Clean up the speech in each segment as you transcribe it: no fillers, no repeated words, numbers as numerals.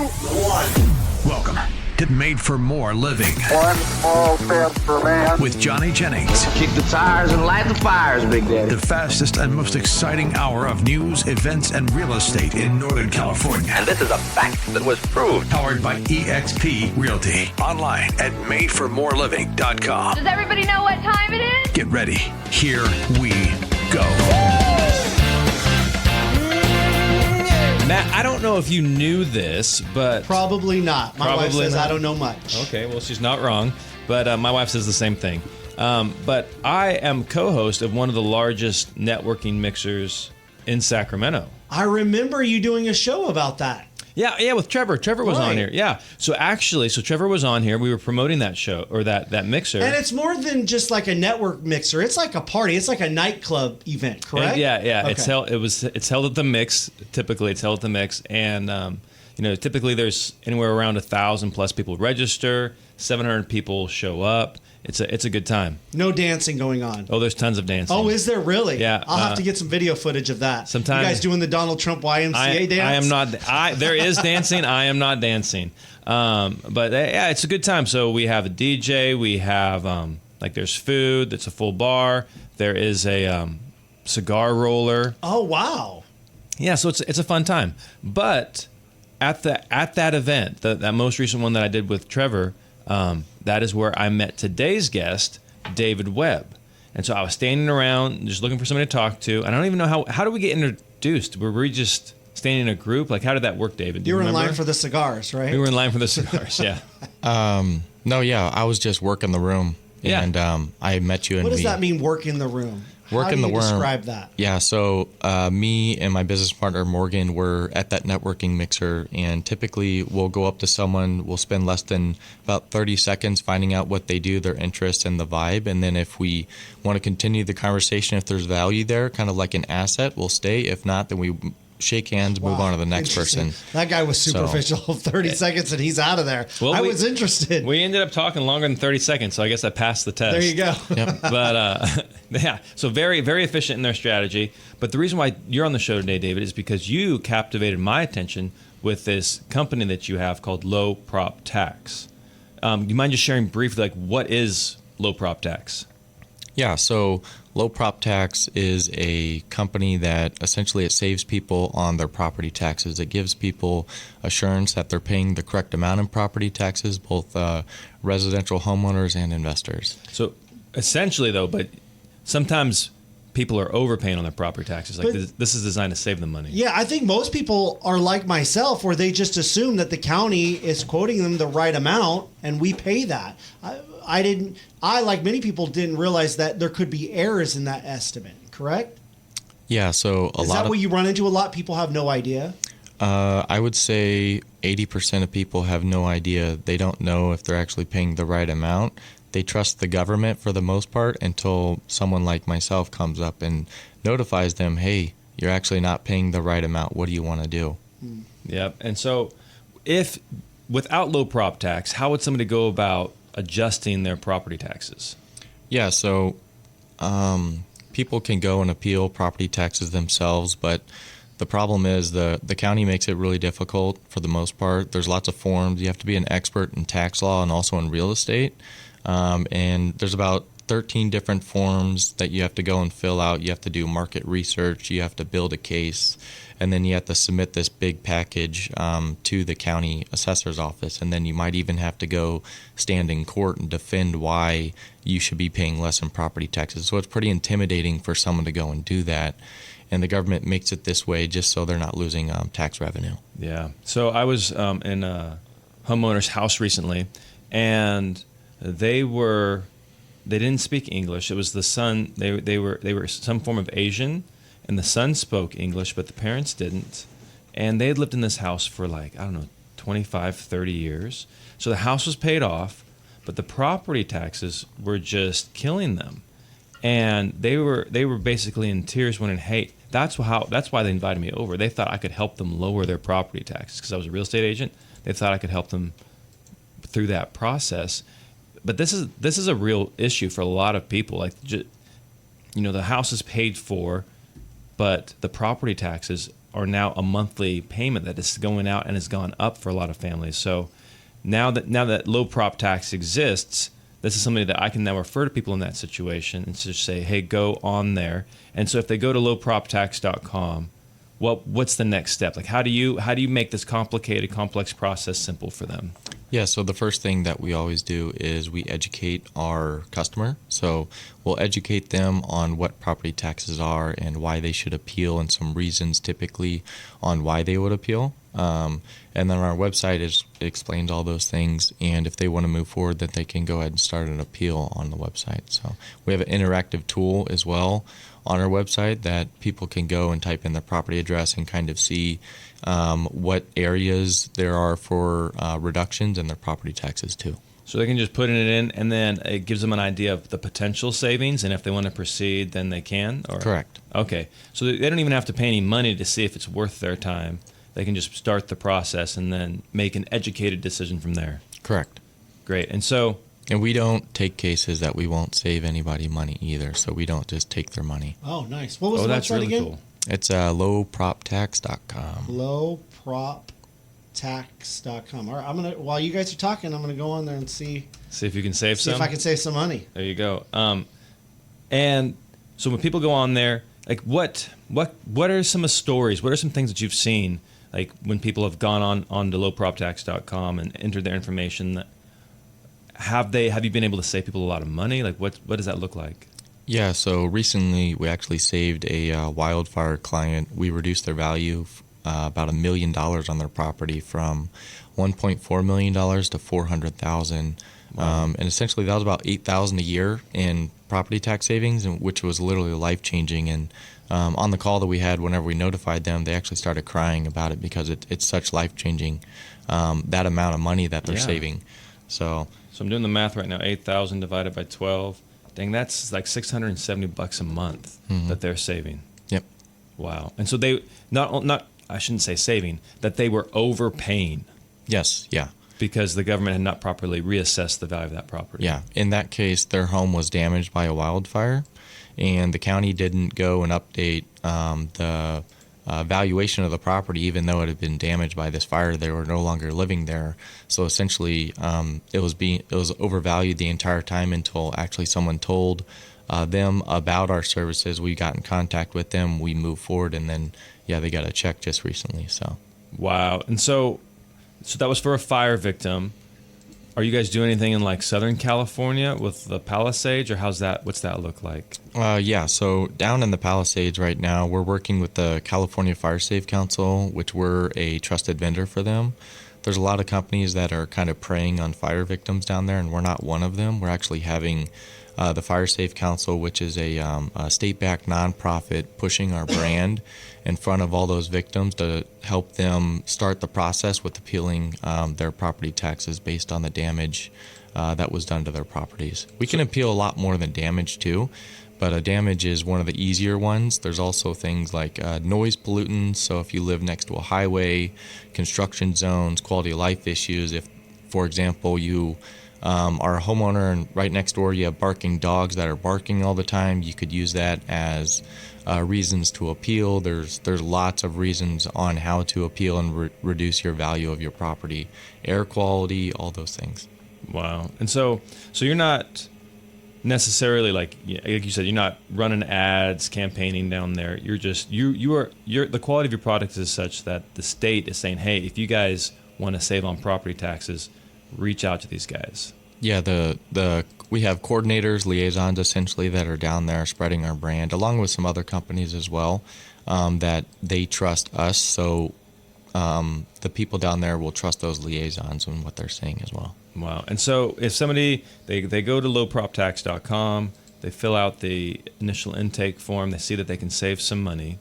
1. Welcome to Made for More Living. One small step for man. With Johnny Jennings. Kick the tires and light the fires, Big Daddy. The fastest and most exciting hour of news, events, and real estate in Northern California. And this is a fact that was proved. Powered by EXP Realty. Online at madeformoreliving.com. Does everybody know what time it is? Get ready. Here we go. Matt, I don't know if you knew this, but... Probably not. My wife says I don't know much. Okay, well, she's not wrong, but my wife says the same thing. But I am co-host of one of the largest networking mixers in Sacramento. I remember you doing a show about that. Yeah, with Trevor. Trevor was on here. Yeah. So Trevor was on here. We were promoting that show or that mixer. And it's more than just like a network mixer. It's like a party. It's like a nightclub event, correct? And yeah. Okay. It's held at the Mix. Typically, it's held at the Mix, and typically there's anywhere around 1,000 plus people register. 700 people show up. It's a good time. No dancing going on. Oh, there's tons of dancing. Oh, is there really? Yeah. I'll have to get some video footage of that. Sometime. You guys doing the Donald Trump YMCA dance? I am not. There is dancing. I am not dancing. But yeah, it's a good time. So we have a DJ. We have there's food. It's a full bar. There is a cigar roller. Oh wow. Yeah. So it's a fun time. But at that event, that most recent one that I did with Trevor. That is where I met today's guest, David Webb. And so I was standing around just looking for somebody to talk to. And I don't even know how do we get introduced? Were we just standing in a group? Like, how did that work, David? You were in line for the cigars, right? We were in line for the cigars, yeah. No, I was just working the room. Yeah. And I met you. What does that mean, work in the room? Work in the room. Describe that? Yeah, so me and my business partner, Morgan, were at that networking mixer, and typically we'll go up to someone, we'll spend less than about 30 seconds finding out what they do, their interests, and the vibe, and then if we want to continue the conversation, if there's value there, kind of like an asset, we'll stay. If not, then we shake hands, move on to the next person. That guy was superficial. 30 seconds and he's out of there. Well, I was interested. We ended up talking longer than 30 seconds, so I guess I passed the test. There you go. Yep. But yeah, so very, very efficient in their strategy. But the reason why you're on the show today, David, is because you captivated my attention with this company that you have called Low Prop Tax. You mind just sharing briefly, like, what is Low Prop Tax? Yeah, so Low Prop Tax is a company that essentially it saves people on their property taxes. It gives people assurance that they're paying the correct amount in property taxes, both residential homeowners and investors. So essentially, though, but sometimes people are overpaying on their property taxes. Like, this is designed to save them money. Yeah, I think most people are like myself, where they just assume that the county is quoting them the right amount and we pay that. I, like many people, didn't realize that there could be errors in that estimate, correct? Yeah, so Is that what you run into a lot? People have no idea? I would say 80% of people have no idea. They don't know if they're actually paying the right amount. They trust the government for the most part until someone like myself comes up and notifies them, hey, you're actually not paying the right amount. What do you want to do? Yep. And so without low prop tax, how would somebody go about adjusting their property taxes? Yeah, so people can go and appeal property taxes themselves, but the problem is the county makes it really difficult for the most part. There's lots of forms. You have to be an expert in tax law and also in real estate. And there's about 13 different forms that you have to go and fill out. You have to do market research. You have to build a case. And then you have to submit this big package to the county assessor's office. And then you might even have to go stand in court and defend why you should be paying less in property taxes. So it's pretty intimidating for someone to go and do that. And the government makes it this way just so they're not losing tax revenue. Yeah. So I was in a homeowner's house recently, and they didn't speak English. It was the son. They were some form of Asian, and the son spoke English, but the parents didn't. And they had lived in this house for 25, 30 years. So the house was paid off, but the property taxes were just killing them. And they were basically in tears when, hey, that's why they invited me over. They thought I could help them lower their property taxes because I was a real estate agent. They thought I could help them through that process. But this is a real issue for a lot of people. The house is paid for, but the property taxes are now a monthly payment that is going out and has gone up for a lot of families. So now that low prop tax exists, this is something that I can now refer to people in that situation and just say, hey, go on there. And so if they go to lowproptax.com, what's the next step? Like, how do you make this complicated, complex process simple for them? Yeah, so the first thing that we always do is we educate our customer. So we'll educate them on what property taxes are and why they should appeal, and some reasons typically on why they would appeal. And then our website explains all those things, and if they want to move forward, that they can go ahead and start an appeal on the website. So we have an interactive tool as well on our website that people can go and type in their property address and kind of see what areas there are for reductions in their property taxes too. So they can just put it in, and then it gives them an idea of the potential savings, and if they want to proceed, then they can? Or? Correct. Okay. So they don't even have to pay any money to see if it's worth their time. They can just start the process and then make an educated decision from there. Correct. Great. And we don't take cases that we won't save anybody money either, so we don't just take their money. Oh, nice. What was the that's website really again? cool. It's lowproptax.com. Lowproptax.com. All right, while you guys are talking, I'm gonna go on there and see if you can save some. if I can save some money. There you go. And so when people go on there, like what are some stories? What are some things that you've seen, like when people have gone on to lowproptax.com and entered their information? Have you been able to save people a lot of money? Like what does that look like? Yeah, so recently we actually saved a wildfire client. We reduced their value about $1 million on their property from $1.4 million to $400,000. Wow. And essentially that was about $8,000 a year in property tax savings, which was literally life-changing. And on the call that we had, whenever we notified them, they actually started crying about it because it's such life-changing, that amount of money that they're saving. So I'm doing the math right now. 8,000 divided by 12. Dang, that's like $670 a month that they're saving. Yep. Wow. And so they not I shouldn't say saving, that they were overpaying. Yes. Yeah. Because the government had not properly reassessed the value of that property. Yeah. In that case, their home was damaged by a wildfire, and the county didn't go and update the valuation of the property, even though it had been damaged by this fire. They were no longer living there. So essentially, it was overvalued the entire time until actually someone told them about our services. We got in contact with them. We moved forward, and then they got a check just recently. So wow. And so that was for a fire victim. Are you guys doing anything in like Southern California with the Palisades, or what's that look like? So down in the Palisades right now, we're working with the California Fire Safe Council, which we're a trusted vendor for them. There's a lot of companies that are kind of preying on fire victims down there, and we're not one of them. We're actually having the Fire Safe Council, which is a state-backed nonprofit, pushing our brand in front of all those victims to help them start the process with appealing their property taxes based on the damage that was done to their properties. We can appeal a lot more than damage too, but a damage is one of the easier ones. There's also things like noise pollutants. So if you live next to a highway, construction zones, quality of life issues. If, for example, you are a homeowner and right next door you have barking dogs that are barking all the time, you could use that as reasons to appeal. There's lots of reasons on how to appeal and reduce your value of your property, air quality, all those things. Wow. And so you're not necessarily like you said, you're not running ads, campaigning down there. You're just you're the quality of your product is such that the state is saying, hey, if you guys want to save on property taxes, reach out to these guys. Yeah, we have coordinators, liaisons essentially that are down there spreading our brand, along with some other companies as well, that they trust us. So the people down there will trust those liaisons and what they're saying as well. Wow. And so if somebody, they go to lowproptax.com, they fill out the initial intake form, they see that they can save some money.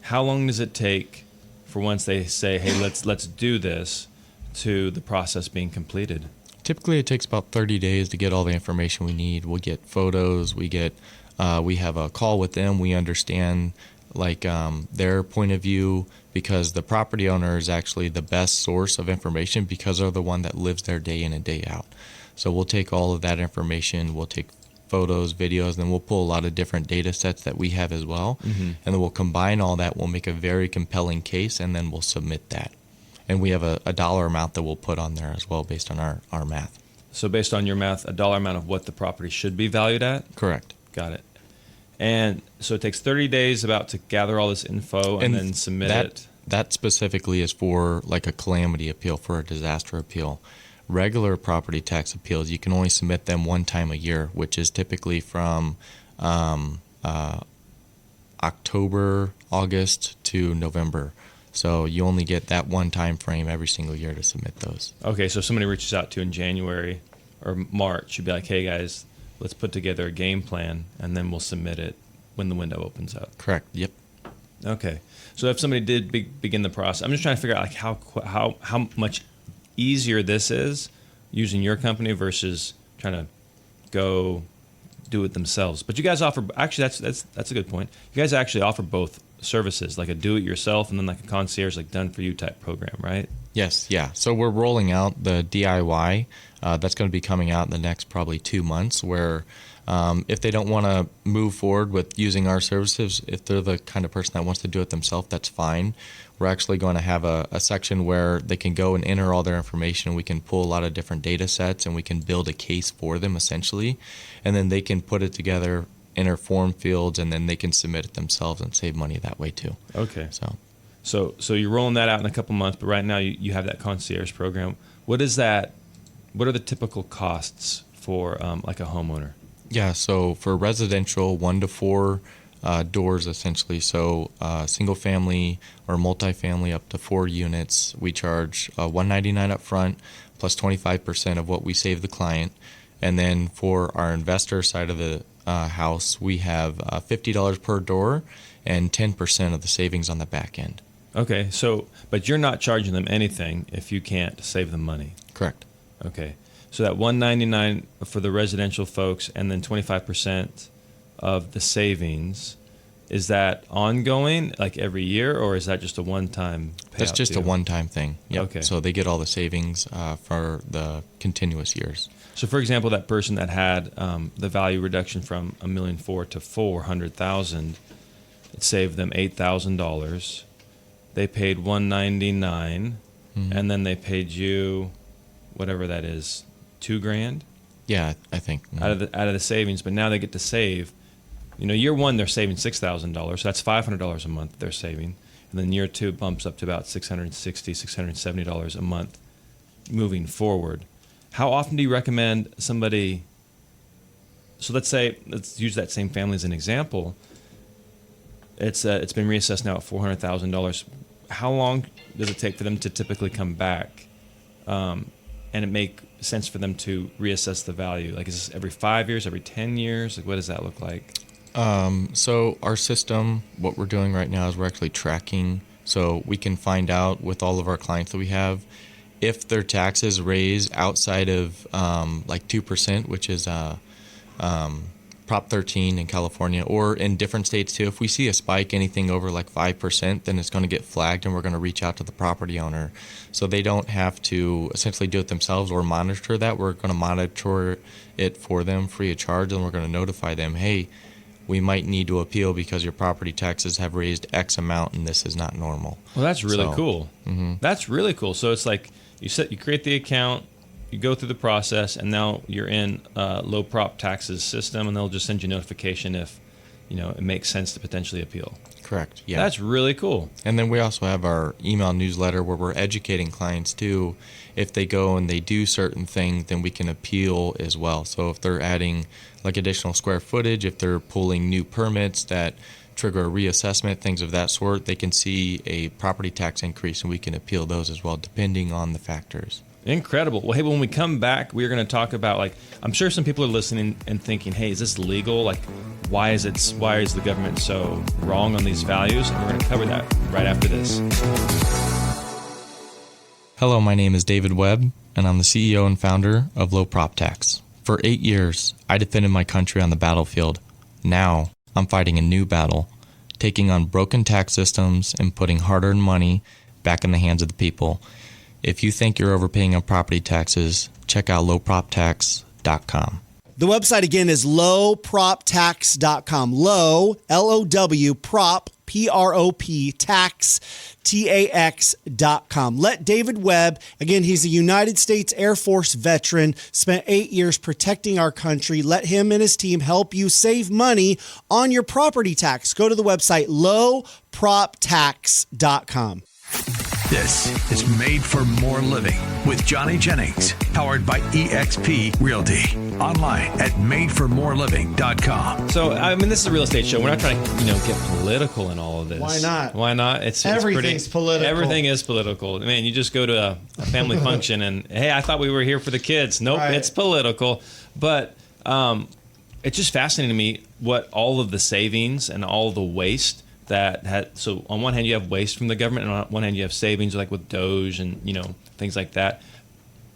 How long does it take for once they say, hey, let's do this, to the process being completed? Typically, it takes about 30 days to get all the information we need. We'll get photos. We have a call with them. We understand their point of view, because the property owner is actually the best source of information because they're the one that lives there day in and day out. So we'll take all of that information. We'll take photos, videos, and then we'll pull a lot of different data sets that we have as well. And then we'll combine all that. We'll make a very compelling case, and then we'll submit that. And we have a dollar amount that we'll put on there as well based on our math. So based on your math, a dollar amount of what the property should be valued at? Correct. Got it. And so it takes 30 days about to gather all this info and then submit it. That specifically is for like a calamity appeal, for a disaster appeal. Regular property tax appeals, you can only submit them one time a year, which is typically from October, August to November. So you only get that one time frame every single year to submit those. Okay, so if somebody reaches out to you in January or March, you'd be like, hey guys, let's put together a game plan, and then we'll submit it when the window opens up. Correct. Yep. Okay. So if somebody did begin the process, I'm just trying to figure out like how much easier this is using your company versus trying to go do it themselves. But you guys offer, actually that's a good point. You guys actually offer both services, like a do-it-yourself and then like a concierge, like done-for-you type program, right? Yes, yeah. So we're rolling out the DIY. That's going to be coming out in the next probably 2 months, where if they don't want to move forward with using our services, if they're the kind of person that wants to do it themselves, that's fine. We're actually going to have a section where they can go and enter all their information. We can pull a lot of different data sets, and we can build a case for them essentially, and then they can put it together, enter form fields, and then they can submit it themselves and save money that way too. Okay. So you're rolling that out in a couple months, but right now you have that concierge program. What is that? What are the typical costs for like a homeowner? Yeah, so for residential, 1 to 4 doors essentially. So single family or multifamily up to 4 units, we charge $199 up front plus 25% of what we save the client. And then for our investor side of the house, we have $50 per door and 10% of the savings on the back end. Okay, so but you're not charging them anything if you can't save them money. Correct. Okay, so that $199 for the residential folks, and then 25% of the savings, is that ongoing, like every year, or is that just a one-time payout? That's just a one-time thing. Yep. Okay. So they get all the savings for the continuous years. So, for example, that person that had the value reduction from $1.4 million to $400,000, it saved them $8,000. They paid $199, and then they paid you, whatever that is, $2,000. Yeah, I think out of the savings. But now they get to save. Year one they're saving $6,000, so that's $500 a month they're saving, and then year two bumps up to about $660, $670 a month, moving forward. How often do you recommend somebody? So let's use that same family as an example. It's been reassessed now at $400,000. How long does it take for them to typically come back, and it make sense for them to reassess the value? Like, is this every 5 years, every 10 years? Like, what does that look like? So our system, what we're doing right now is we're actually tracking, so we can find out with all of our clients that we have if their taxes raise outside of like 2%, which is Prop 13 in California, or in different states too. If we see a spike, anything over like 5%, then it's going to get flagged, and we're going to reach out to the property owner. So they don't have to essentially do it themselves or monitor that. We're going to monitor it for them free of charge, and we're going to notify them, hey, we might need to appeal because your property taxes have raised X amount, and this is not normal. Well, that's really cool. Mm-hmm. That's really cool. So it's like you create the account, you go through the process, and now you're in low prop taxes system, and they'll just send you notification if it makes sense to potentially appeal. Correct. Yeah. That's really cool. And then we also have our email newsletter where we're educating clients too. If they go and they do certain things, then we can appeal as well. So if they're adding like additional square footage, if they're pulling new permits that trigger a reassessment, things of that sort, they can see a property tax increase, and we can appeal those as well, depending on the factors. Incredible. Well, hey, when we come back, we're going to talk about, like, I'm sure some people are listening and thinking, hey, is this legal? Like, why is the government so wrong on these values? And we're going to cover that right after this. Hello, my name is David Webb, and I'm the CEO and founder of Low Prop Tax. For 8 years, I defended my country on the battlefield. Now, I'm fighting a new battle, taking on broken tax systems and putting hard-earned money back in the hands of the people. If you think you're overpaying on property taxes, check out lowproptax.com. The website again is lowproptax.com. Low, L-O-W, prop, P-R-O-P, tax, T-A-X.com. Let David Webb, again, he's a United States Air Force veteran, spent 8 years protecting our country. Let him and his team help you save money on your property tax. Go to the website lowproptax.com. This is Made for More Living with Johnny Jennings, powered by eXp Realty. Online at madeformoreliving.com. So, I mean, this is a real estate show. We're not trying to, get political in all of this. Why not? Why not? It's Everything's political. Everything is political. Man, you just go to a family function and, hey, I thought we were here for the kids. Nope, Right. It's political. But it's just fascinating to me what all of the savings and all the waste that had. So on one hand, you have waste from the government, and on one hand, you have savings like with Doge and things like that.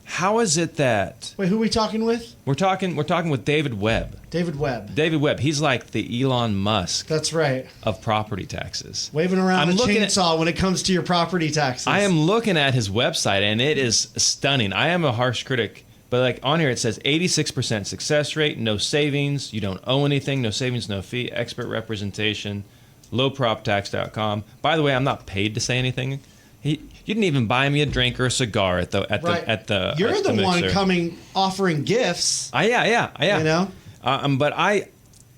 How is it that Wait, who are we talking with? we're talking with David Webb? David Webb. David Webb. He's like the Elon Musk That's right. of property taxes. Waving around I'm a looking at- chainsaw when it comes to your property taxes. I am looking at his website and it is stunning. I am a harsh critic, but like on here it says 86% success rate, no savings, you don't owe anything, no savings, no fee, expert representation, lowproptax.com. By the way, I'm not paid to say anything. You didn't even buy me a drink or a cigar at the You're at the one mixer. coming offering gifts. Yeah. You know?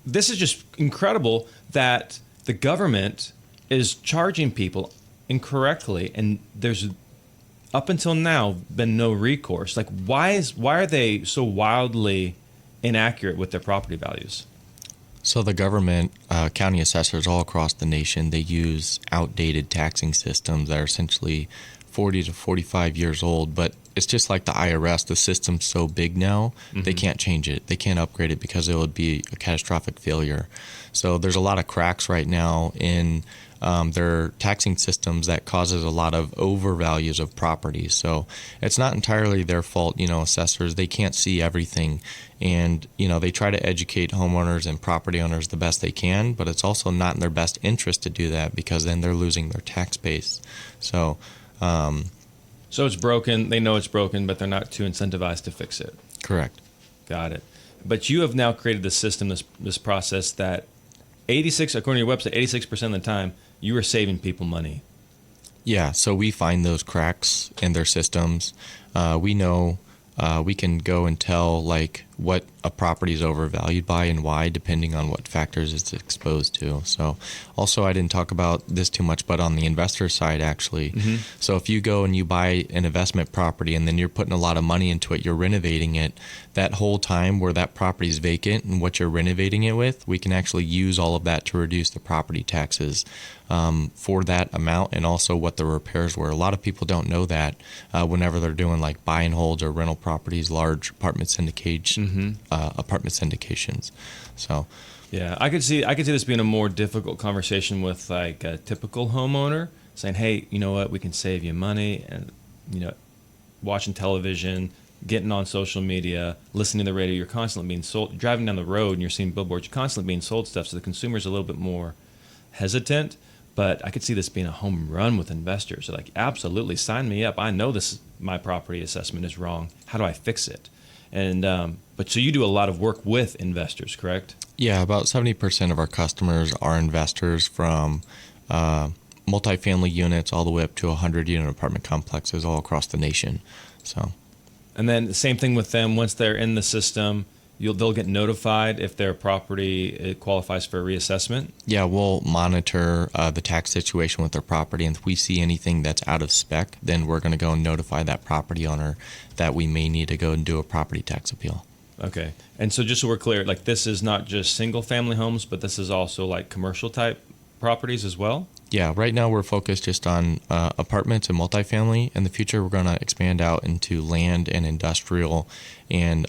This is just incredible that the government is charging people incorrectly, and there's up until now been no recourse. Like, why are they so wildly inaccurate with their property values? So the government, county assessors all across the nation, they use outdated taxing systems that are essentially 40 to 45 years old. But it's just like the IRS. The system's so big now, they can't change it. They can't upgrade it because it would be a catastrophic failure. So there's a lot of cracks right now in their taxing systems that causes a lot of overvalues of properties. So it's not entirely their fault, assessors, they can't see everything. And, they try to educate homeowners and property owners the best they can, but it's also not in their best interest to do that because then they're losing their tax base. So it's broken. They know it's broken, but they're not too incentivized to fix it. correct. Got it. But you have now created this system, this process that 86, according to your website, 86% of the time, you are saving people money. Yeah, so we find those cracks in their systems. We know we can go and tell what a property is overvalued by and why, depending on what factors it's exposed to. So also, I didn't talk about this too much, but on the investor side, actually. So if you go and you buy an investment property and then you're putting a lot of money into it, you're renovating it, that whole time where that property is vacant and what you're renovating it with, we can actually use all of that to reduce the property taxes for that amount, and also what the repairs were. A lot of people don't know that whenever they're doing like buy and holds or rental properties, large apartment syndications. So Yeah, I could see this being a more difficult conversation with like a typical homeowner saying, "Hey, you know what? We can save you money," and watching television, getting on social media, listening to the radio. You're constantly being sold. Driving down the road and you're seeing billboards. You're constantly being sold stuff, so the consumer's a little bit more hesitant. But I could see this being a home run with investors. They're like, absolutely, sign me up. I know my property assessment is wrong. How do I fix it? And but so you do a lot of work with investors, correct? yeah, about 70% of our customers are investors, from multifamily units all the way up to 100-unit apartment complexes all across the nation. So. And then the same thing with them. Once they're in the system, they'll get notified if their property qualifies for a reassessment. Yeah, we'll monitor the tax situation with their property, and if we see anything that's out of spec, then we're going to go and notify that property owner that we may need to go and do a property tax appeal. Okay. And so just so we're clear, like this is not just single family homes, but this is also like commercial type properties as well? Yeah, right now we're focused just on apartments and multifamily. In the future, we're going to expand out into land and industrial and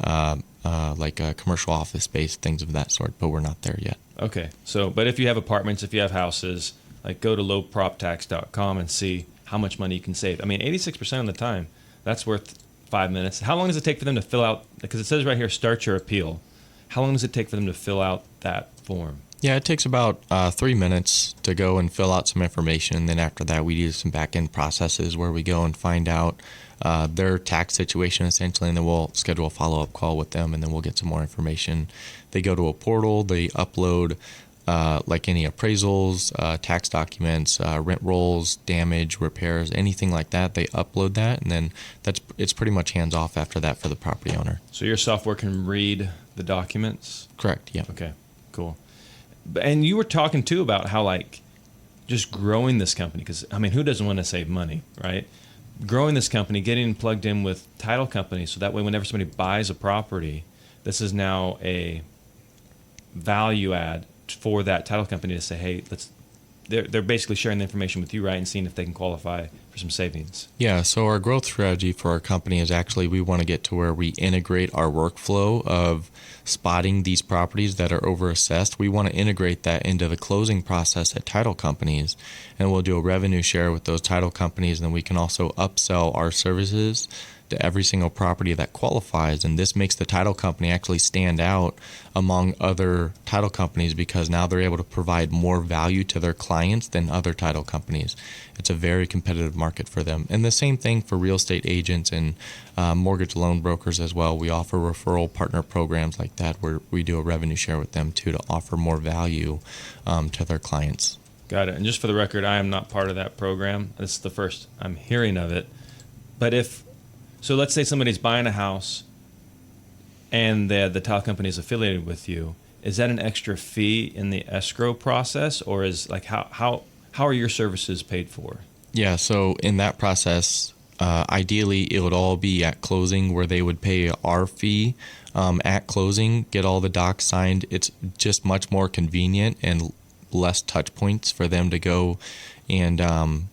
commercial office space, things of that sort, but we're not there yet. Okay. So, but if you have apartments, if you have houses, like go to lowproptax.com and see how much money you can save. I mean, 86% of the time, that's worth 5 minutes. How long does it take for them to fill out, because it says right here, start your appeal. How long does it take for them to fill out that form? Yeah, it takes about 3 minutes to go and fill out some information. And then after that, we do some back-end processes where we go and find out their tax situation essentially, and then we'll schedule a follow-up call with them, and then we'll get some more information. They go to a portal, they upload like any appraisals, tax documents, rent rolls, damage, repairs, anything like that. They upload that, and then it's pretty much hands-off after that for the property owner. So your software can read the documents? Correct, yeah. Okay, cool. And you were talking too about how like just growing this company, because I mean, who doesn't want to save money, right? Growing this company, getting plugged in with title companies, so that way whenever somebody buys a property, this is now a value add for that title company to say, hey, they're basically sharing the information with you, right, and seeing if they can qualify for some savings. Yeah, so our growth strategy for our company is actually we want to get to where we integrate our workflow of spotting these properties that are overassessed. We want to integrate that into the closing process at title companies, and we'll do a revenue share with those title companies, and then we can also upsell our services to every single property that qualifies. And this makes the title company actually stand out among other title companies because now they're able to provide more value to their clients than other title companies. It's a very competitive market for them. And the same thing for real estate agents and mortgage loan brokers as well. We offer referral partner programs like that where we do a revenue share with them too to offer more value to their clients. Got it. And just for the record, I am not part of that program. This is the first I'm hearing of it. But so let's say somebody's buying a house and the title company is affiliated with you. Is that an extra fee in the escrow process, or is like how are your services paid for? Yeah, so in that process, ideally it would all be at closing where they would pay our fee at closing, get all the docs signed. It's just much more convenient and less touch points for them to go and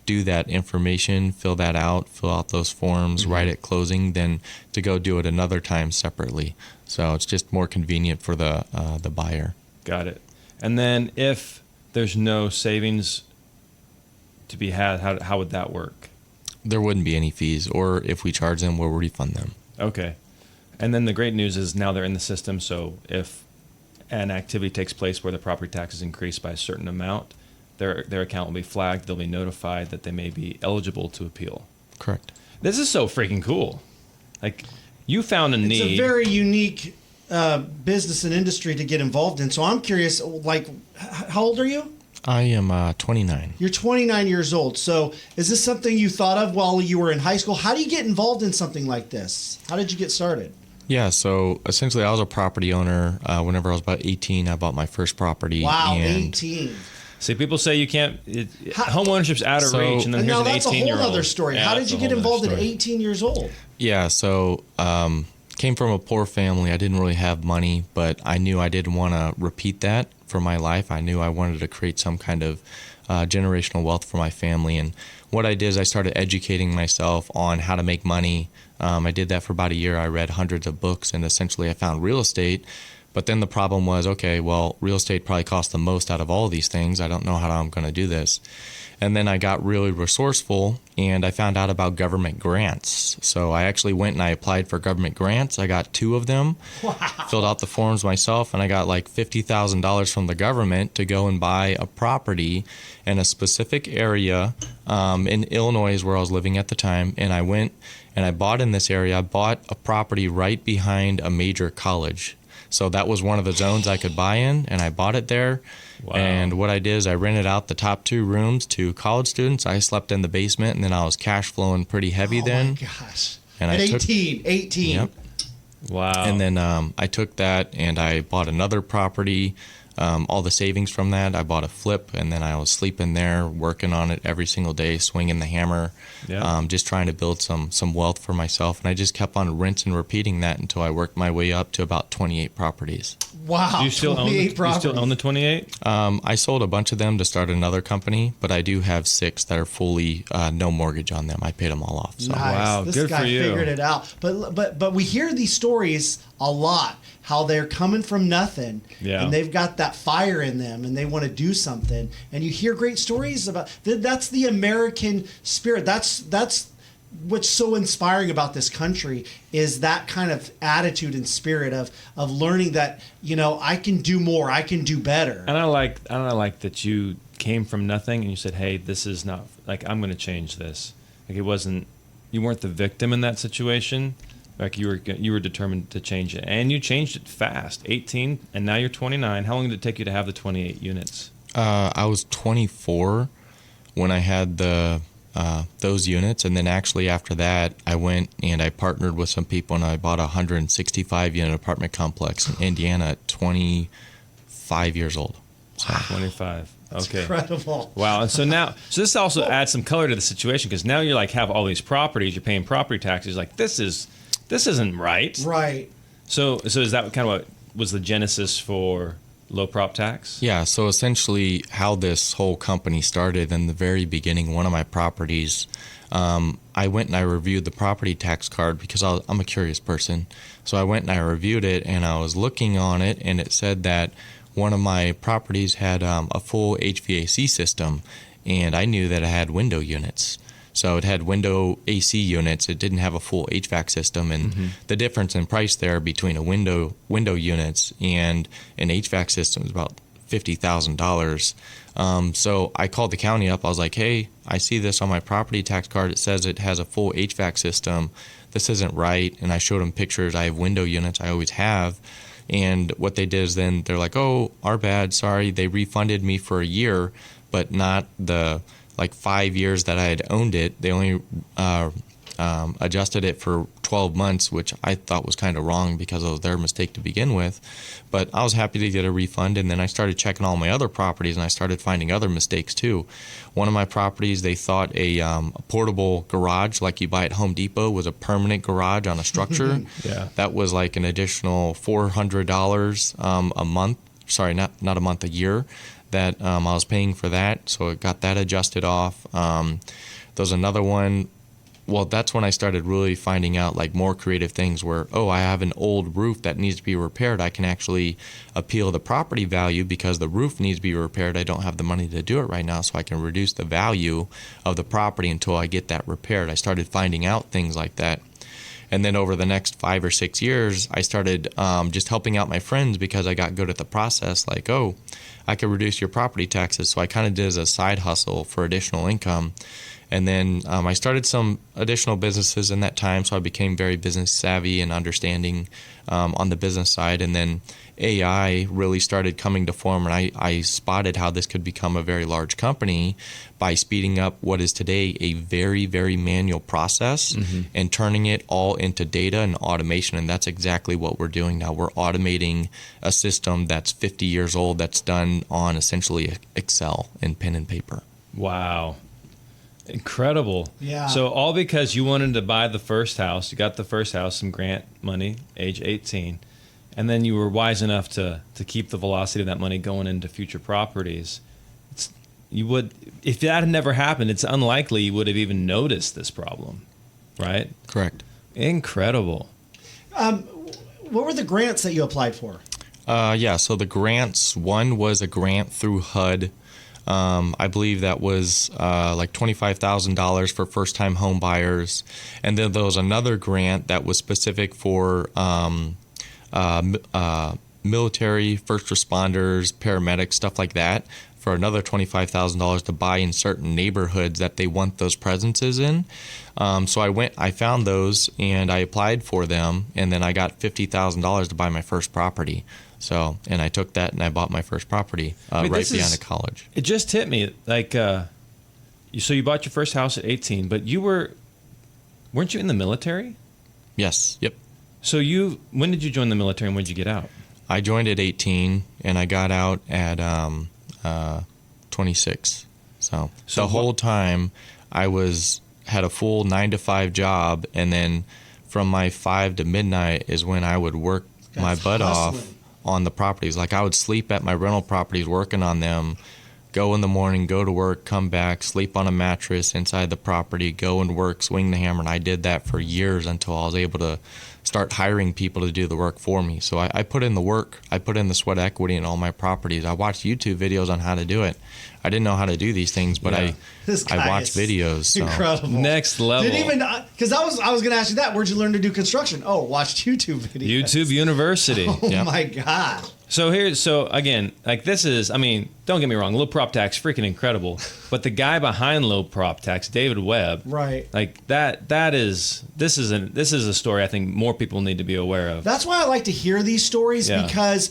do that information, fill out those forms right at closing, than to go do it another time separately. So it's just more convenient for the buyer. Got it. And then if there's no savings to be had, how would that work? There wouldn't be any fees, or if we charge them, we'll refund them. Okay. And then the great news is now they're in the system, so if an activity takes place where the property tax is increased by a certain amount, their account will be flagged. They'll be notified that they may be eligible to appeal. Correct. This is so freaking cool. Like, you found a need. It's a very unique business and industry to get involved in. So I'm curious, like, how old are you? I am 29. You're 29 years old. So is this something you thought of while you were in high school? How do you get involved in something like this? How did you get started? Yeah, so essentially I was a property owner. Whenever I was about 18, I bought my first property. Wow, and 18. See, people say you can't. Home ownership's out of reach, and then here's an 18-year-old. Now that's a whole other story. How did you get involved at 18 years old? Yeah, so came from a poor family. I didn't really have money, but I knew I didn't want to repeat that for my life. I knew I wanted to create some kind of generational wealth for my family. And what I did is I started educating myself on how to make money. I did that for about a year. I read hundreds of books, and essentially I found real estate. But then the problem was, okay, well, real estate probably costs the most out of all of these things. I don't know how I'm going to do this. And then I got really resourceful, and I found out about government grants. So I actually went and I applied for government grants. I got 2 of them, filled out the forms myself, and I got like $50,000 from the government to go and buy a property in a specific area in Illinois where I was living at the time. And I went and I bought in this area. I bought a property right behind a major college. So that was one of the zones I could buy in, and I bought it there. Wow. And what I did is I rented out the top 2 rooms to college students. I slept in the basement, and then I was cash flowing pretty heavy then. Oh, my gosh. And at 18. Yep. Wow. And then I took that, and I bought another property. All the savings from that, I bought a flip, and then I was sleeping there, working on it every single day, swinging the hammer, just trying to build some wealth for myself. And I just kept on rinsing and repeating that until I worked my way up to about 28 properties. Wow, do you still own the 28? I sold a bunch of them to start another company, but I do have 6 that are fully no mortgage on them. I paid them all off. So. Nice. Wow, this good guy for you. Figured it out. But we hear these stories a lot, how they're coming from nothing, and they've got that fire in them, and they want to do something. And you hear great stories about that's the American spirit. That's what's so inspiring about this country is that kind of attitude and spirit of learning that, you know, I can do more, I can do better. And I like that you came from nothing and you said, hey, this is not, like, I'm going to change this. Like, it wasn't, you weren't the victim in that situation. Like, you were determined to change it, and you changed it fast. 18, and now you're 29. How long did it take you to have the 28 units? I was 24 when I had those units, and then actually after that, I went and I partnered with some people, and I bought a 165 unit apartment complex in Indiana at 25 years old. So 25. Okay. Incredible. Wow. And so this also adds some color to the situation, because now you're like, have all these properties, you're paying property taxes. Like, this isn't right. Right. So is that kind of what was the genesis for low prop tax? Yeah, so essentially how this whole company started in the very beginning, one of my properties, I went and I reviewed the property tax card because I'm a curious person. So I went and I reviewed it, and I was looking on it, and it said that one of my properties had a full HVAC system, and I knew that it had window units. So it had window AC units. It didn't have a full HVAC system, and the difference in price there between a window units and an HVAC system is about $50,000. So I called the county up. I was like, hey, I see this on my property tax card. It says it has a full HVAC system. This isn't right. And I showed them pictures. I have window units. I always have. And what they did is then they're like, oh, our bad, sorry. They refunded me for a year, but not the 5 years that I had owned it. They only adjusted it for 12 months, which I thought was kind of wrong because it was their mistake to begin with. But I was happy to get a refund, and then I started checking all my other properties, and I started finding other mistakes too. One of my properties, they thought a portable garage like you buy at Home Depot was a permanent garage on a structure. Yeah. That was like an additional $400 a month. Sorry, not a month, a year. That I was paying for that, so it got that adjusted off. There's another one. Well, that's when I started really finding out like more creative things where, oh, I have an old roof that needs to be repaired. I can actually appeal the property value because the roof needs to be repaired. I don't have the money to do it right now, so I can reduce the value of the property until I get that repaired. I started finding out things like that. And then over the next 5 or 6 years, I started just helping out my friends because I got good at the process. Like, oh, I could reduce your property taxes. So I kind of did as a side hustle for additional income. And then I started some additional businesses in that time. So I became very business savvy and understanding on the business side. And then AI really started coming to form, and I spotted how this could become a very large company by speeding up what is today a very, very manual process and turning it all into data and automation. And that's exactly what we're doing now. We're automating a system that's 50 years old that's done on essentially Excel and pen and paper. Wow. Incredible. Yeah. So all because you wanted to buy the first house, you got the first house, some grant money, age 18. And then you were wise enough to keep the velocity of that money going into future properties. If that had never happened, it's unlikely you would have even noticed this problem, right? Correct. Incredible. What were the grants that you applied for? So the grants, one was a grant through HUD. I believe that was like $25,000 for first-time home buyers. And then there was another grant that was specific for military, first responders, paramedics, stuff like that, for another $25,000 to buy in certain neighborhoods that they want those presences in. So I found those, and I applied for them, and then I got $50,000 to buy my first property. So, and I took that and I bought my first property right beyond college. It just hit me, like, so you bought your first house at 18, but weren't you in the military? Yes. Yep. So when did you join the military and when did you get out? I joined at 18 and I got out at 26. So the whole time I had a full 9-to-5 job, and then from my 5 to midnight is when I would work my butt off on the properties. Like, I would sleep at my rental properties working on them, go in the morning, go to work, come back, sleep on a mattress inside the property, go and work, swing the hammer. And I did that for years until I was able to start hiring people to do the work for me. So I put in the work. I put in the sweat equity in all my proproperties. I watched YouTube videos on how to do it. I didn't know how to do these things, but I watched videos. So. Incredible. Next level. Didn't even, because I was going to ask you that. Where'd you learn to do construction? Oh, watched YouTube videos. YouTube University. Oh my God. So again, like this is, I mean, don't get me wrong, low prop tax, freaking incredible. But the guy behind low prop tax, David Webb, right? Like this is a story I think more people need to be aware of. That's why I like to hear these stories because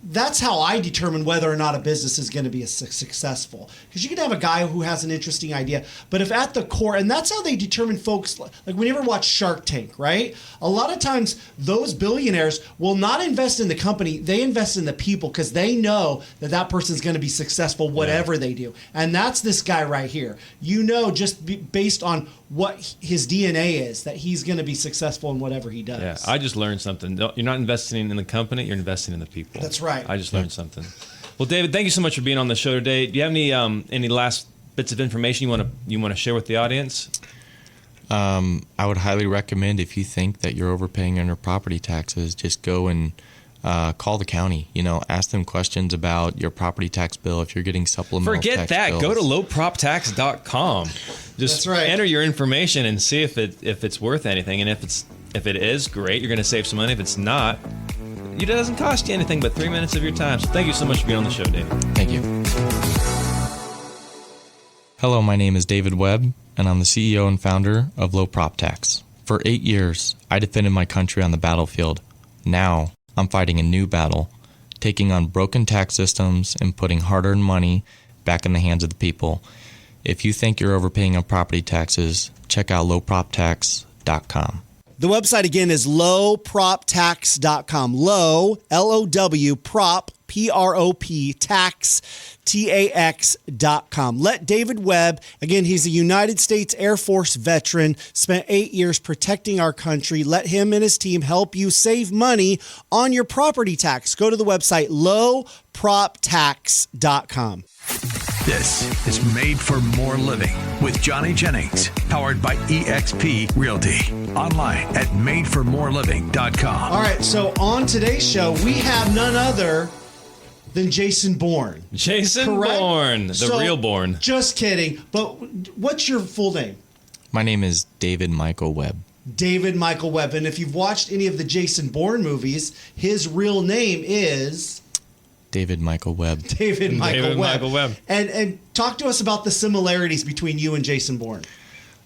that's how I determine whether or not a business is going to be successful. Because you can have a guy who has an interesting idea, but if at the core, and that's how they determine folks, like we never watch Shark Tank, right? A lot of times those billionaires will not invest in the company, they invest in the people because they know that that person's going to be successful whatever they do. And that's this guy right here. You know, just based on what his DNA is, that he's going to be successful in whatever he does. Yeah, I just learned something. You're not investing in the company, you're investing in the people. That's right. I just learned something. Well, David, thank you so much for being on the show today. Do you have any last bits of information you want to share with the audience? I would highly recommend, if you think that you're overpaying on your property taxes, just go and call the county. Ask them questions about your property tax bill if you're getting supplemental Forget tax that. bills. Go to lowproptax.com. Just That's right. enter your information and see if it's worth anything. And if it is, great. You're going to save some money. If it's not, it doesn't cost you anything but 3 minutes of your time. So thank you so much for being on the show, David. Thank you. Hello, my name is David Webb, and I'm the CEO and founder of Low Prop Tax. For 8 years, I defended my country on the battlefield. Now, I'm fighting a new battle, taking on broken tax systems and putting hard-earned money back in the hands of the people. If you think you're overpaying on property taxes, check out lowproptax.com. The website again is lowproptax.com. Low, L-O-W, prop, P-R-O-P, tax, T-A-X.com. Let David Webb, again, he's a United States Air Force veteran, spent 8 years protecting our country. Let him and his team help you save money on your property tax. Go to the website lowproptax.com. This is Made for More Living with Johnny Jennings, powered by eXp Realty. Online at madeformoreliving.com. All right, so on today's show, we have none other than Jason Bourne. Jason Correct? Bourne, the real Bourne. Just kidding. But what's your full name? My name is David Michael Webb. David Michael Webb. And if you've watched any of the Jason Bourne movies, his real name is David Michael Webb. David Michael Webb. And talk to us about the similarities between you and Jason Bourne.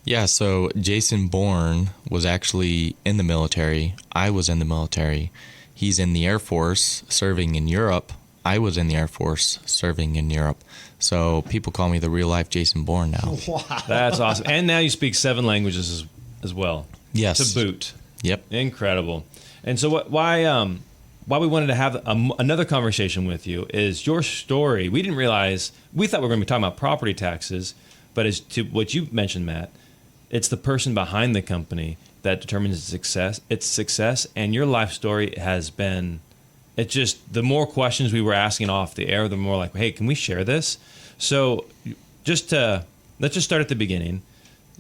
Yeah, so Jason Bourne was actually in the military. I was in the military. He's in the Air Force serving in Europe. I was in the Air Force serving in Europe. So people call me the real life Jason Bourne now. Wow. That's awesome. And now you speak 7 languages as well. Yes. To boot. Yep. Incredible. And so why we wanted to have another conversation with you is your story. We didn't realize, we thought we were going to be talking about property taxes, but as to what you mentioned, Matt, it's the person behind the company that determines its success, and your life story has been, it's just, the more questions we were asking off the air, the more like, hey, can we share this? So let's just start at the beginning.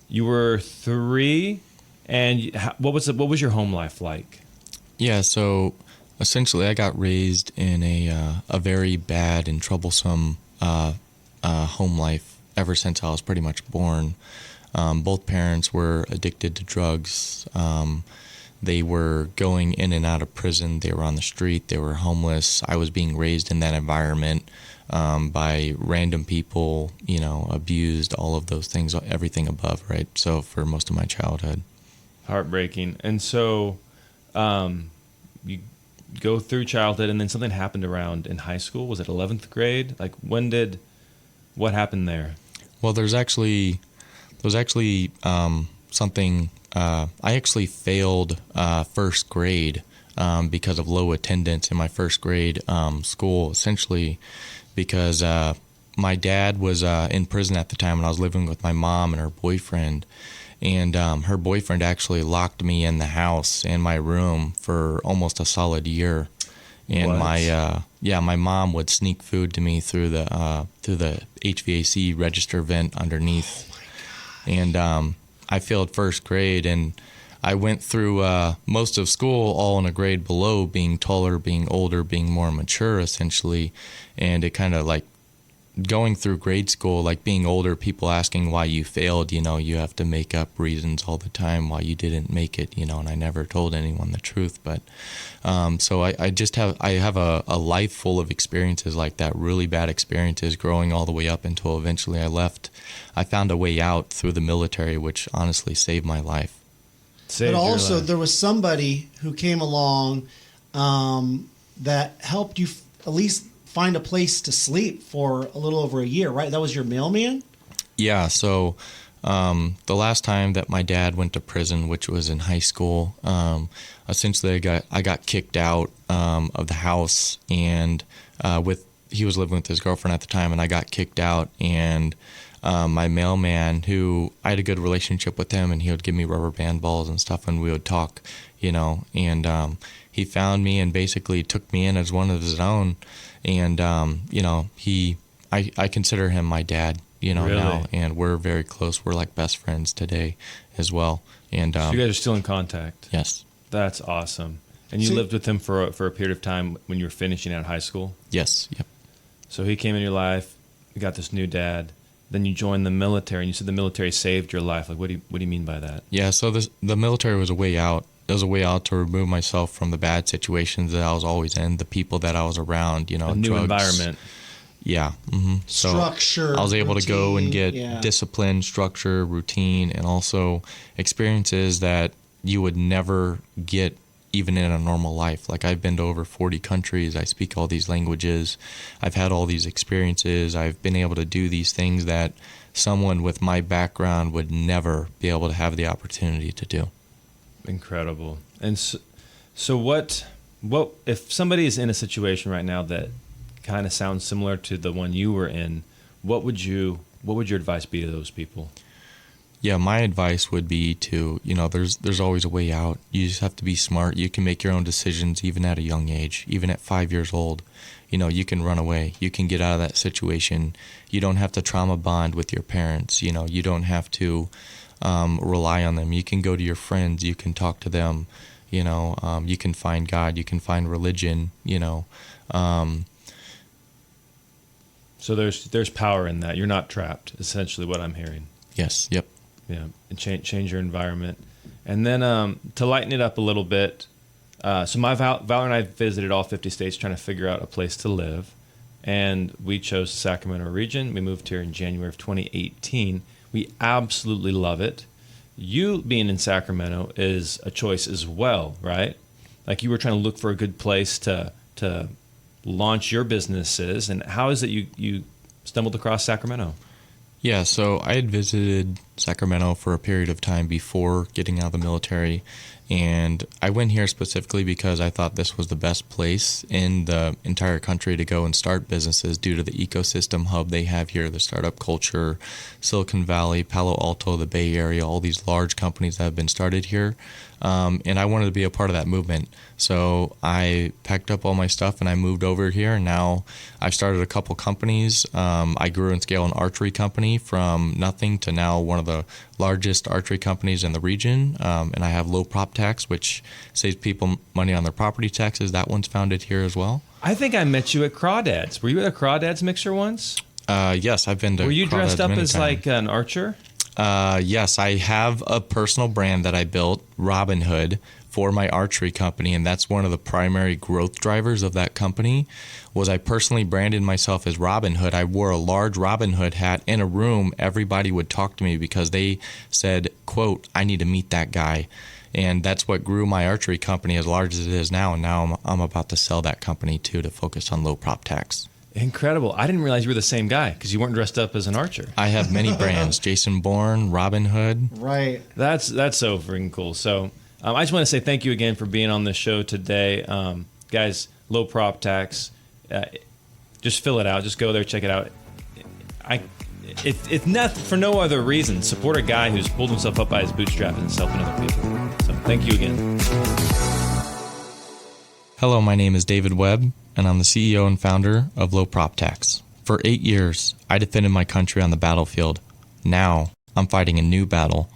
You were 3, and what was your home life like? Yeah, so essentially I got raised in a very bad and troublesome home life ever since I was pretty much born. Both parents were addicted to drugs. They were going in and out of prison. They were on the street. They were homeless. I was being raised in that environment by random people, abused, all of those things, everything above, right? So for most of my childhood. Heartbreaking. And so you go through childhood, and then something happened around in high school. Was it 11th grade? Like, what happened there? Well, there's actually something. I actually failed first grade because of low attendance in my first grade school, essentially because my dad was in prison at the time, and I was living with my mom and her boyfriend. And her boyfriend actually locked me in the house in my room for almost a solid year. And What? my mom would sneak food to me through the HVAC register vent underneath. And I failed first grade, and I went through most of school all in a grade below, being taller, being older, being more mature, essentially. And it kind of like going through grade school, like being older, people asking why you failed, you have to make up reasons all the time why you didn't make it, and I never told anyone the truth. But so I have a life full of experiences like that, really bad experiences growing all the way up until eventually I left. I found a way out through the military, which honestly saved my life. But also there was somebody who came along that helped you at least find a place to sleep for a little over a year, right? That was your mailman? Yeah, so the last time that my dad went to prison, which was in high school, essentially I got kicked out of the house, and he was living with his girlfriend at the time, and I got kicked out, and my mailman, who I had a good relationship with him, and he would give me rubber band balls and stuff, and we would talk, and he found me and basically took me in as one of his own. And, I consider him my dad, Really? now, and we're very close. We're like best friends today as well. And so you guys are still in contact? Yes. That's awesome. And you lived with him for a period of time when you were finishing out of high school? Yes. Yep. So he came in your life, you got this new dad, then you joined the military, and you said the military saved your life. Like, what do you mean by that? Yeah, so the military was a way out. It was a way out to remove myself from the bad situations that I was always in, the people that I was around, a new drugs. Environment. Yeah. Mm-hmm. So structure. I was able to go and routine, get discipline, structure, routine, and also experiences that you would never get even in a normal life. Like, I've been to over 40 countries. I speak all these languages. I've had all these experiences. I've been able to do these things that someone with my background would never be able to have the opportunity to do. Incredible. And so what if somebody is in a situation right now that kind of sounds similar to the one you were in, what would your advice be to those people? Yeah, my advice would be to, there's always a way out. You just have to be smart. You can make your own decisions even at a young age, even at 5 years old. You can run away. You can get out of that situation. You don't have to trauma bond with your parents. You don't have to rely on them. You can go to your friends. You can talk to them. You can find God. You can find religion. So there's power in that. You're not trapped, essentially what I'm hearing. Yes. Yep. Yeah, and change your environment. And then to lighten it up a little bit, so Valor and I visited all 50 states trying to figure out a place to live. And we chose the Sacramento region. We moved here in January of 2018. We absolutely love it. You being in Sacramento is a choice as well, right? Like, you were trying to look for a good place to launch your businesses. And how is it you stumbled across Sacramento? Yeah, so I had visited Sacramento for a period of time before getting out of the military, and I went here specifically because I thought this was the best place in the entire country to go and start businesses due to the ecosystem hub they have here, the startup culture, Silicon Valley, Palo Alto, the Bay Area, all these large companies that have been started here. And I wanted to be a part of that movement. So I packed up all my stuff and I moved over here. And now I've started a couple companies. I grew and scaled an archery company from nothing to now one of the largest archery companies in the region. And I have low prop tax, which saves people money on their property taxes. That one's founded here as well. I think I met you at Crawdads. Were you at a Crawdads mixer once? Yes, I've been to. Were you dressed Crawdads up many as times. like an archer? Yes, I have a personal brand that I built, Robin Hood, for my archery company, and that's one of the primary growth drivers of that company. Was I personally branded myself as Robin Hood. I wore a large Robin Hood hat in a room. Everybody would talk to me because they said, quote, "I need to meet that guy." And that's what grew my archery company as large as it is now. And now I'm about to sell that company too, to focus on low prop tax. Incredible. I didn't realize you were the same guy because you weren't dressed up as an archer. I have many brands, Jason Bourne, Robin Hood. Right. That's so freaking cool. So I just want to say thank you again for being on the show today. Guys, low prop tax, just fill it out. Just go there, check it out. If not for no other reason, support a guy who's pulled himself up by his bootstraps and helping other people. So thank you again. Hello, my name is David Webb, and I'm the CEO and founder of Low Prop Tax. For 8 years, I defended my country on the battlefield. Now, I'm fighting a new battle,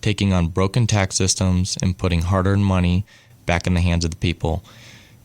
taking on broken tax systems and putting hard-earned money back in the hands of the people.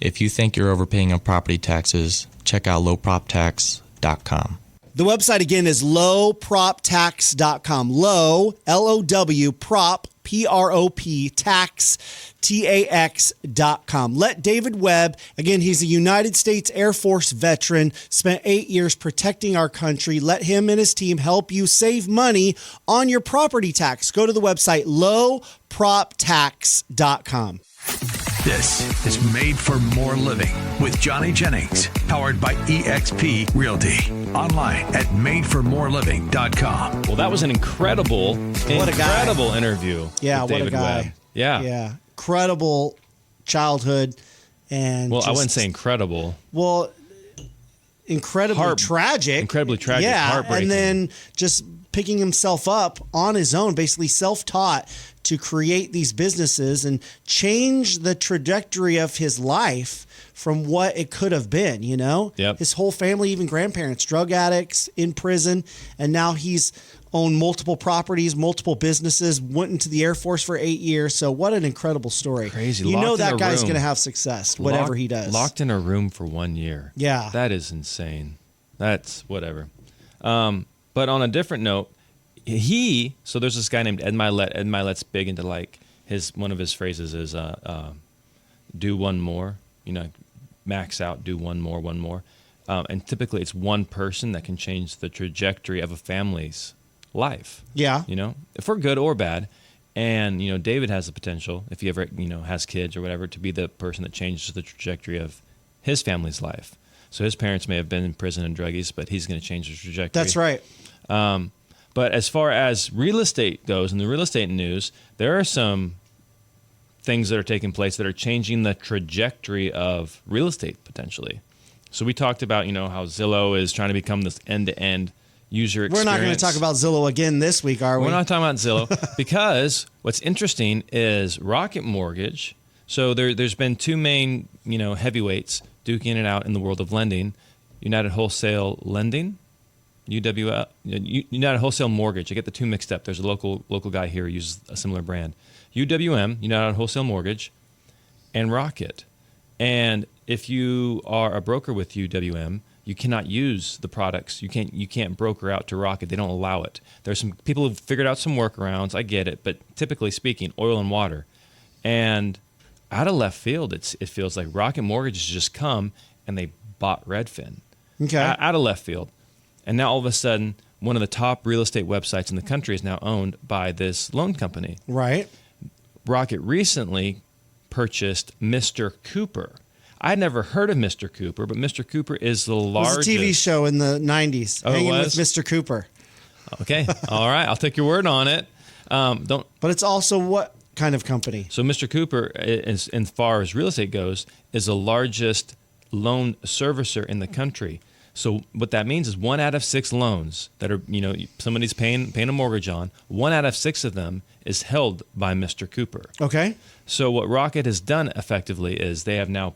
If you think you're overpaying on property taxes, check out lowproptax.com. The website again is lowproptax.com. Low, L-O-W, prop, P-R-O-P, tax, T-A-X.com. Let David Webb, again, he's a United States Air Force veteran, spent 8 years protecting our country. Let him and his team help you save money on your property tax. Go to the website lowproptax.com. This is Made for More Living with Johnny Jennings, powered by eXp Realty. Online at madeformoreliving.com. Well, that was an incredible interview. Yeah, with what David a guy. Webb. Yeah. Yeah. Incredible childhood. And Well, I wouldn't say incredible. Well, incredibly tragic. Incredibly tragic, Yeah, heartbreaking. and then just picking himself up on his own, basically self-taught to create these businesses and change the trajectory of his life from what it could have been, you know? Yep. His whole family, even grandparents, drug addicts in prison, and now he's owned multiple properties, multiple businesses, went into the Air Force for 8 years. So what an incredible story. Crazy. You know Locked in that a guy's room. going to have success, whatever he does. Locked in a room for 1 year. Yeah. That is insane. That's whatever. But on a different note, so there's this guy named Ed Milet. Ed Milet's big into one of his phrases is do one more, max out, do one more. And typically it's one person that can change the trajectory of a family's life. Yeah. For good or bad. And, David has the potential, if he ever, has kids or whatever, to be the person that changes the trajectory of his family's life. So his parents may have been in prison and druggies, but he's going to change the trajectory. That's right. But as far as real estate goes, in the real estate news, there are some things that are taking place that are changing the trajectory of real estate potentially. So we talked about, how Zillow is trying to become this end-to-end user experience. We're not going to talk about Zillow again this week, are we? We're not talking about Zillow because what's interesting is Rocket Mortgage. So there's been two main, heavyweights duking it out in the world of lending. United Wholesale Lending, UWL, United Wholesale Mortgage. I get the two mixed up. There's a local guy here who uses a similar brand. UWM, United Wholesale Mortgage, and Rocket. And if you are a broker with UWM, you cannot use the products. You can't broker out to Rocket. They don't allow it. There's some people who've figured out some workarounds. I get it, but typically speaking, oil and water. And out of left field, it feels like Rocket Mortgage has just come and they bought Redfin. Okay. Out of left field. And now all of a sudden, one of the top real estate websites in the country is now owned by this loan company. Right. Rocket recently purchased Mr. Cooper. I'd never heard of Mr. Cooper, but Mr. Cooper is the largest. It was a TV show in the 90s, Oh, it Hanging was? with Mr. Cooper. Okay. All right. I'll take your word on it. But it's also what kind of company? So Mr. Cooper, as far as real estate goes, is the largest loan servicer in the country. So what that means is 1 out of 6 loans that are, somebody's paying a mortgage on, 1 out of 6 of them is held by Mr. Cooper. Okay. So what Rocket has done effectively is they have now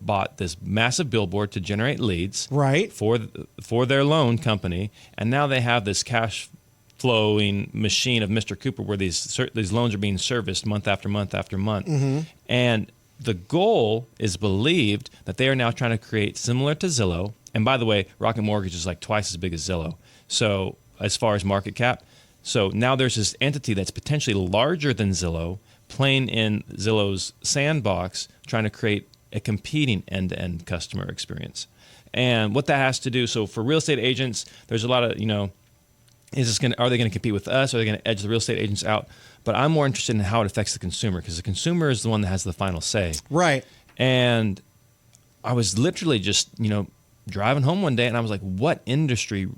bought this massive billboard to generate leads Right. for their loan company, and now they have this cash flowing machine of Mr. Cooper where these loans are being serviced month after month after month. Mm-hmm. And the goal is believed that they are now trying to create similar to Zillow. And by the way, Rocket Mortgage is like twice as big as Zillow. So as far as market cap, so now there's this entity that's potentially larger than Zillow, playing in Zillow's sandbox, trying to create a competing end-to-end customer experience. And what that has to do, so for real estate agents, there's a lot of, are they going to compete with us? Are they going to edge the real estate agents out? But I'm more interested in how it affects the consumer, because the consumer is the one that has the final say. Right. And I was literally just, driving home one day, and I was like, what industry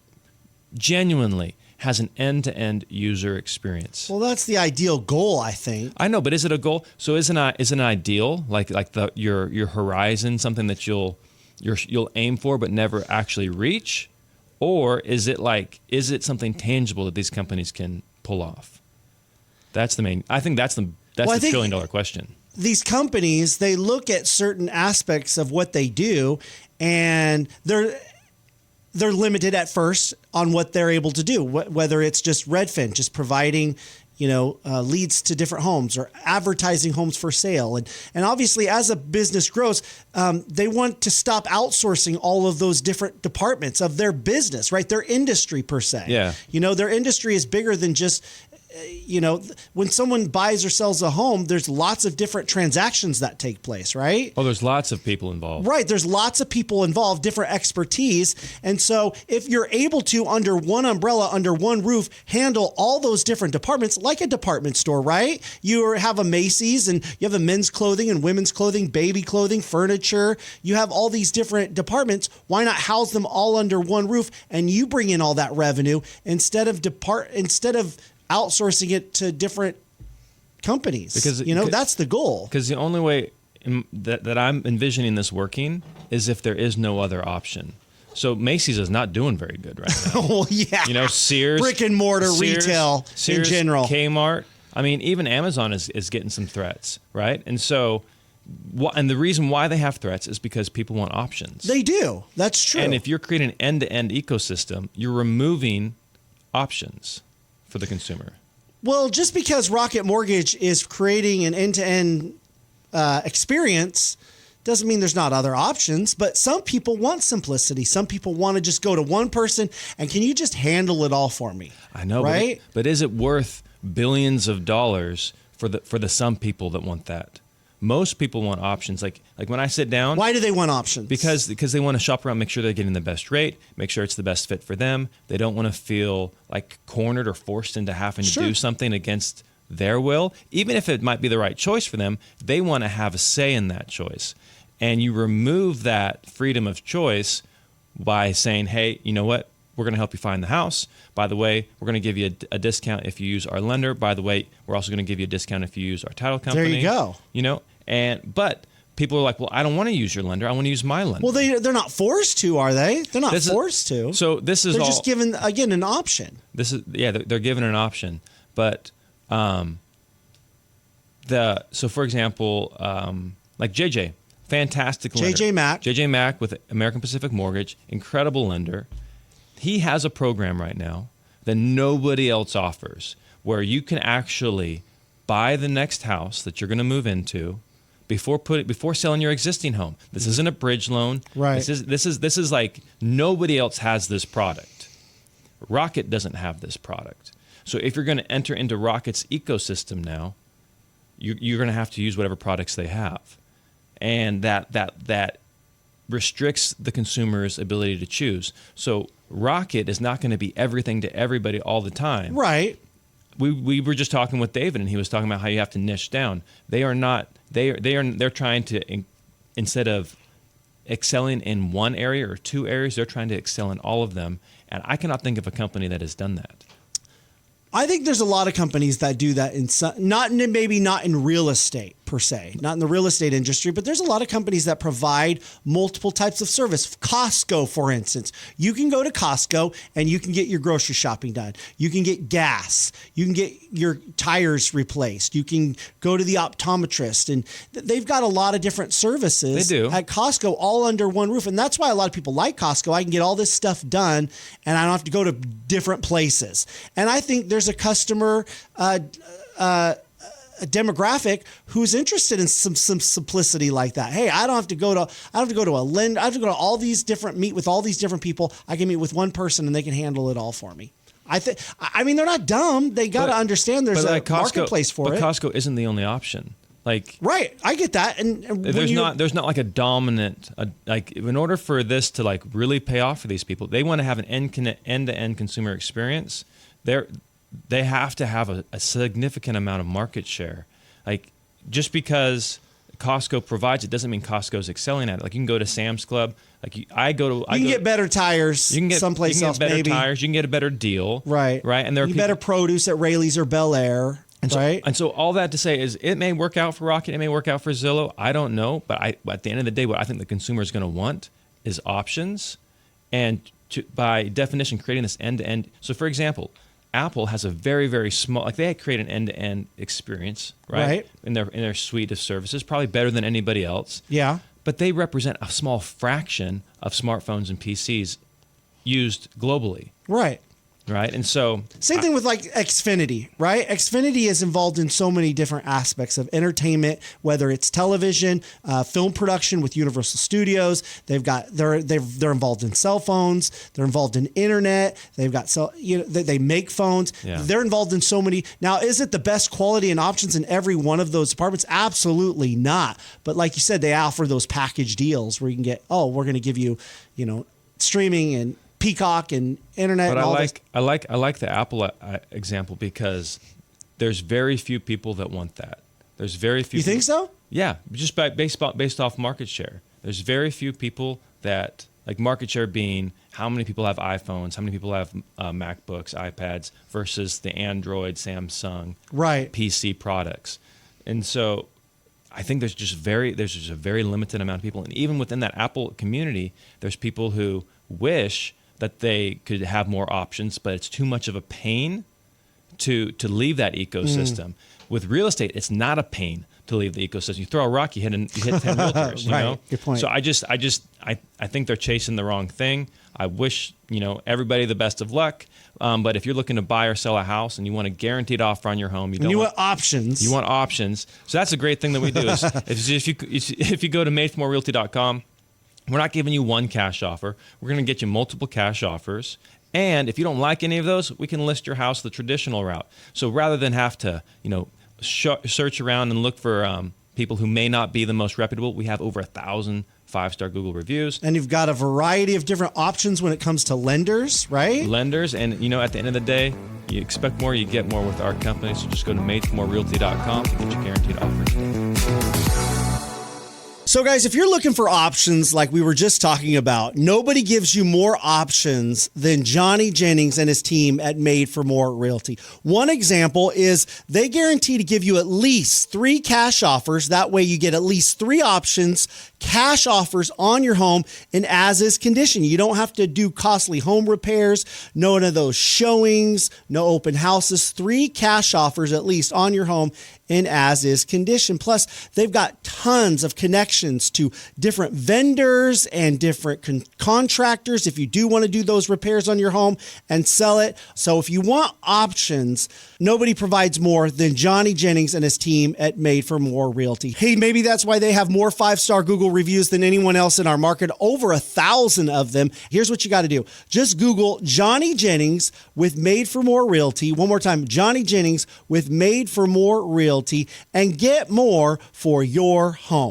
genuinely has an end-to-end user experience? Well, that's the ideal goal, I think. I know, but is it a goal? So is it an ideal, like your horizon, something that you'll aim for but never actually reach? Or is it something tangible that these companies can pull off? That's the main. I think that's the $1 trillion question. These companies, they look at certain aspects of what they do, and they're limited at first on what they're able to do. Whether it's just Redfin, just providing leads to different homes or advertising homes for sale. And obviously, as a business grows, they want to stop outsourcing all of those different departments of their business, right? Their industry per se. Yeah. Their industry is bigger than just, when someone buys or sells a home, there's lots of different transactions that take place, right? Oh, there's lots of people involved. Right. There's lots of people involved, different expertise. And so if you're able to, under one umbrella, under one roof, handle all those different departments, like a department store, right? You have a Macy's and you have a men's clothing and women's clothing, baby clothing, furniture. You have all these different departments. Why not house them all under one roof and you bring in all that revenue instead of outsourcing it to different companies? Because that's the goal. Because the only way that I'm envisioning this working is if there is no other option. So Macy's is not doing very good right now. Well, yeah. Sears, brick and mortar retail in general. Kmart. I mean, even Amazon is getting some threats, right? And so, and the reason why they have threats is because people want options. They do. That's true. And if you're creating an end-to-end ecosystem, you're removing options for the consumer. Well, just because Rocket Mortgage is creating an end-to-end experience doesn't mean there's not other options, but some people want simplicity. Some people want to just go to one person and can you just handle it all for me? I know, right? But is it worth billions of dollars for the some people that want that? Most people want options. Like when I sit down. Why do they want options? Because they want to shop around, make sure they're getting the best rate, make sure it's the best fit for them. They don't want to feel like cornered or forced into having to do something against their will. Even if it might be the right choice for them, they want to have a say in that choice. And you remove that freedom of choice by saying, hey, you know what? We're going to help you find the house. By the way, we're going to give you a discount if you use our lender. By the way, we're also going to give you a discount if you use our title company. There you go. But people are like, well, I don't want to use your lender. I want to use my lender. Well, they're not forced to, are they? They're not forced to. So they're just given, again, an option. They're given an option. But for example, like JJ, fantastic lender. JJ Mack with American Pacific Mortgage, incredible lender. He has a program right now that nobody else offers where you can actually buy the next house that you're going to move into before selling your existing home. This isn't a bridge loan. Right. This is like nobody else has this product. Rocket doesn't have this product. So if you're going to enter into Rocket's ecosystem now, you're going to have to use whatever products they have. And that restricts the consumer's ability to choose. So Rocket is not going to be everything to everybody all the time. Right. We were just talking with David, and he was talking about how you have to niche down. They are not. They're trying to, instead of excelling in one area or two areas, they're trying to excel in all of them. And I cannot think of a company that has done that. I think there's a lot of companies that do that maybe not in real estate per se, not in the real estate industry, but there's a lot of companies that provide multiple types of service. Costco, for instance, you can go to Costco and you can get your grocery shopping done. You can get gas. You can get your tires replaced. You can go to the optometrist, and they've got a lot of different services they do. At Costco all under one roof. And that's why a lot of people like Costco. I can get all this stuff done and I don't have to go to different places. And I think there's a customer a demographic who's interested in some simplicity like that. Hey, I don't have to go to a lender. I have to go to meet with all these different people. I can meet with one person and they can handle it all for me. I mean, they're not dumb. They got to understand there's a marketplace for it. But Costco isn't the only option. Right, I get that. And there's not like a dominant in order for this to really pay off for these people, they want to have an end-to-end consumer experience. They have to have a significant amount of market share. Just because Costco provides it doesn't mean Costco's excelling at it. You can go to Sam's Club. You can get better tires. You can get someplace else. Better maybe tires. You can get a better deal. Right. And there are better produce at Rayleigh's or Bel Air. And so all that to say is it may work out for Rocket. It may work out for Zillow. I don't know. But at the end of the day, what I think the consumer is going to want is options. And by definition, creating this end-to-end. So, for example, Apple has a very, very small, they create an end-to-end experience, right? In their suite of services, probably better than anybody else. Yeah. But they represent a small fraction of smartphones and PCs used globally. Right. right? And so Same thing with like Xfinity, right? Xfinity is involved in so many different aspects of entertainment, whether it's television, film production with Universal Studios. They're involved in cell phones. They're involved in internet. They've got they make phones. Yeah. They're involved in so many. Now, is it the best quality and options in every one of those departments? Absolutely not. But like you said, they offer those package deals where you can get, we're going to give you, streaming and Peacock and internet. But and all this. I like the Apple example because there's very few people that want that. There's very few. You think so? Yeah, just based off market share. There's very few people that like market share being how many people have iPhones, how many people have MacBooks, iPads versus the Android, Samsung, PC products. And so I think there's just a very limited amount of people. And even within that Apple community, there's people who wish that they could have more options, but it's too much of a pain to leave that ecosystem. With real estate, it's not a pain to leave the ecosystem. You throw a rock, you hit 10 realtors. You know? Good point. So I think they're chasing the wrong thing. I wish everybody the best of luck. But if you're looking to buy or sell a house and you want a guaranteed offer on your home, you want options. You want options. So that's a great thing that we do. Is if you go to madeformorerealty.com, we're not giving you one cash offer. We're going to get you multiple cash offers. And if you don't like any of those, we can list your house the traditional route. So rather than have to, search around and look for people who may not be the most reputable, we have over 1,000 5-star Google reviews. And you've got a variety of different options when it comes to lenders, right? Lenders. And, at the end of the day, you expect more, you get more with our company. So just go to madeformorerealty.com to get your guaranteed offer today. So guys, if you're looking for options like we were just talking about, nobody gives you more options than Johnny Jennings and his team at Made for More Realty. One example is they guarantee to give you at least 3 cash offers. That way you get at least 3 options, cash offers on your home in as-is condition. You don't have to do costly home repairs, none of those showings, no open houses. 3 cash offers at least on your home in as-is condition. Plus, they've got tons of connections to different vendors and different contractors if you do want to do those repairs on your home and sell it. So if you want options, nobody provides more than Johnny Jennings and his team at Made for More Realty. Hey, maybe that's why they have more 5-star Google reviews than anyone else in our market, over 1,000 of them. Here's what you got to do. Just Google Johnny Jennings with Made for More Realty. One more time, Johnny Jennings with Made for More Realty, and get more for your home.